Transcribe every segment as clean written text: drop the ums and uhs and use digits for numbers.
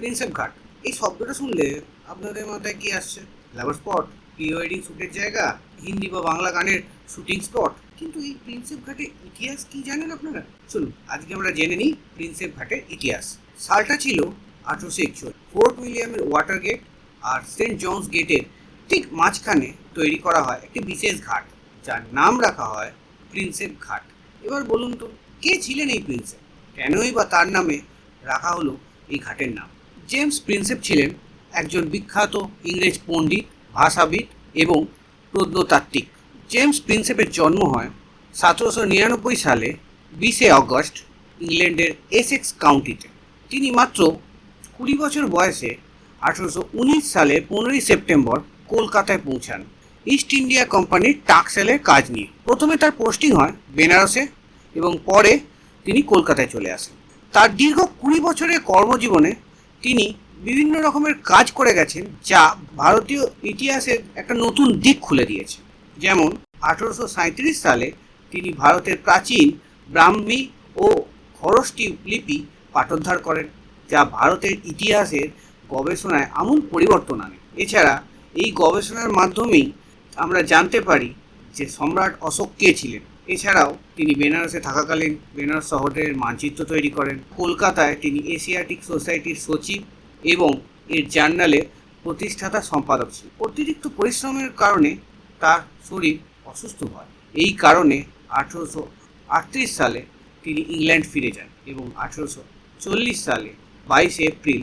Prinsep ঘাট, এই শব্দটা শুনলে আপনাদের মাথায় কি আসছে? লাভার স্পট, প্রি ওয়েডিং শ্যুটের জায়গা, হিন্দি বা বাংলা গানের শুটিং স্পট। কিন্তু এই প্রিন্সেপ ঘাটের ইতিহাস কি জানেন আপনারা? চলুন আজকে আমরা জেনে নিই প্রিন্সেপ ঘাটের ইতিহাস। সালটা ছিল 1841। ফোর্ট উইলিয়ামের ওয়াটার গেট আর সেন্ট জনস গেটের ঠিক মাঝখানে তৈরি করা হয় একটি বিশেষ ঘাট, যার নাম রাখা হয় প্রিন্সেপ ঘাট। এবার বলুন তো, কে ছিলেন এই প্রিন্সেপ? কেনই বা তার নামে রাখা হলো এই ঘাটের নাম? জেমস প্রিন্সেপ ছিলেন একজন বিখ্যাত ইংরেজ পণ্ডিত, ভাষাবিদ এবং প্রত্নতাত্ত্বিক। জেমস প্রিন্সেপের জন্ম হয় 1799 সালে 20 অগস্ট ইংল্যান্ডের এসেক্স কাউন্টিতে। তিনি মাত্র 20 বছর বয়সে 1819 সালে 15 সেপ্টেম্বর কলকাতায় পৌঁছান ইস্ট ইন্ডিয়া কোম্পানির টাকসেলের কাজ নিয়ে। প্রথমে তার পোস্টিং হয় বেনারসে এবং পরে তিনি কলকাতায় চলে আসেন। তার দীর্ঘ 20 বছরের কর্মজীবনে তিনি বিভিন্ন রকমের কাজ করে গেছেন, যা ভারতীয় ইতিহাসের একটা নতুন দিক খুলে দিয়েছে। যেমন 1837 সালে তিনি ভারতের প্রাচীন ব্রাহ্মী ও খরষ্টি লিপি পাঠোদ্ধার করেন, যা ভারতের ইতিহাসের গবেষণায় আমূল পরিবর্তন আনে। এছাড়া এই গবেষণার মাধ্যমেই আমরা জানতে পারি যে সম্রাট অশোক কে ছিলেন। এছাড়াও তিনি বেনারসে থাকাকালীন বেনারস শহরের মানচিত্র তৈরি করেন। কলকাতায় তিনি এশিয়াটিক সোসাইটির সচিব এবং এর জার্নালের প্রতিষ্ঠাতা সম্পাদক ছিলেন। অতিরিক্ত পরিশ্রমের কারণে তার শরীর অসুস্থ হয়। এই কারণে 1838 সালে তিনি ইংল্যান্ড ফিরে যান এবং 1840 সালে 22 এপ্রিল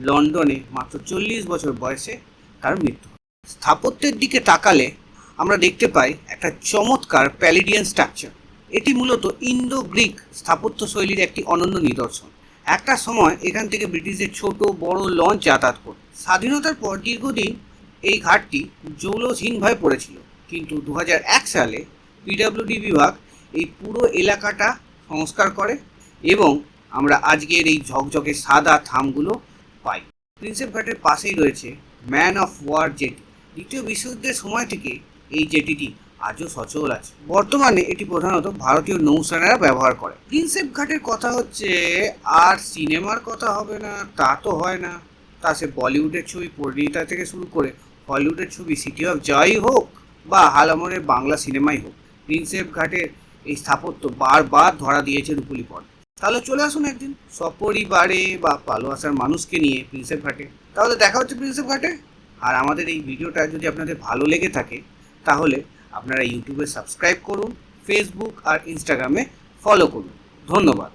লন্ডনে মাত্র 40 বছর বয়সে তার মৃত্যু হয়। স্থাপত্যের দিকে তাকালে আমরা দেখতে পাই একটা চমৎকার প্যালিডিয়ান স্ট্রাকচার। এটি মূলত ইন্দো গ্রিক স্থাপত্য শৈলীর একটি অনন্য নিদর্শন। একটা সময় এখান থেকে ব্রিটিশদের ছোট বড় লঞ্চ যাতায়াত করত। স্বাধীনতার পর দীর্ঘদিন এই ঘাটটি জৌলসহীনভাবে পড়েছিল, কিন্তু 2001 সালে পিডব্লিউডি বিভাগ এই পুরো এলাকাটা সংস্কার করে এবং আমরা আজকের এই ঝকঝকে সাদা থামগুলো পাই। প্রিন্সেপ ঘাটের পাশেই রয়েছে ম্যান অফ ওয়ার জেটি। দ্বিতীয় বিশ্বযুদ্ধের সময় থেকে এই জেটিটি আজও সচল আছে। বর্তমানে এটি প্রধানত ভারতীয় নৌসেনারা ব্যবহার করে। প্রিন্সেপ ঘাটের কথা হচ্ছে, আর সিনেমার কথা হবে না তা তো হয় না। তা সে বলিউডের ছবি পরিণীতা থেকে শুরু করে হলিউডের ছবি সিটি অফ জয় হোক বা হালামনের বাংলা সিনেমাই হোক, প্রিন্সেপ ঘাটের এই স্থাপত্য বারবার ধরা দিয়েছে রূপলি পর্দায়। তাহলে চলে আসুন একদিন সপরিবারে বা ভালোবাসার মানুষকে নিয়ে প্রিন্সেপ ঘাটে। তাহলে দেখা হচ্ছে প্রিন্সেপ ঘাটে। আর আমাদের এই ভিডিওটা যদি আপনাদের ভালো লেগে থাকে তাহলে আপনারা ইউটিউবে সাবস্ক্রাইব করুন, ফেসবুক আর ইনস্টাগ্রামে ফলো করুন। ধন্যবাদ।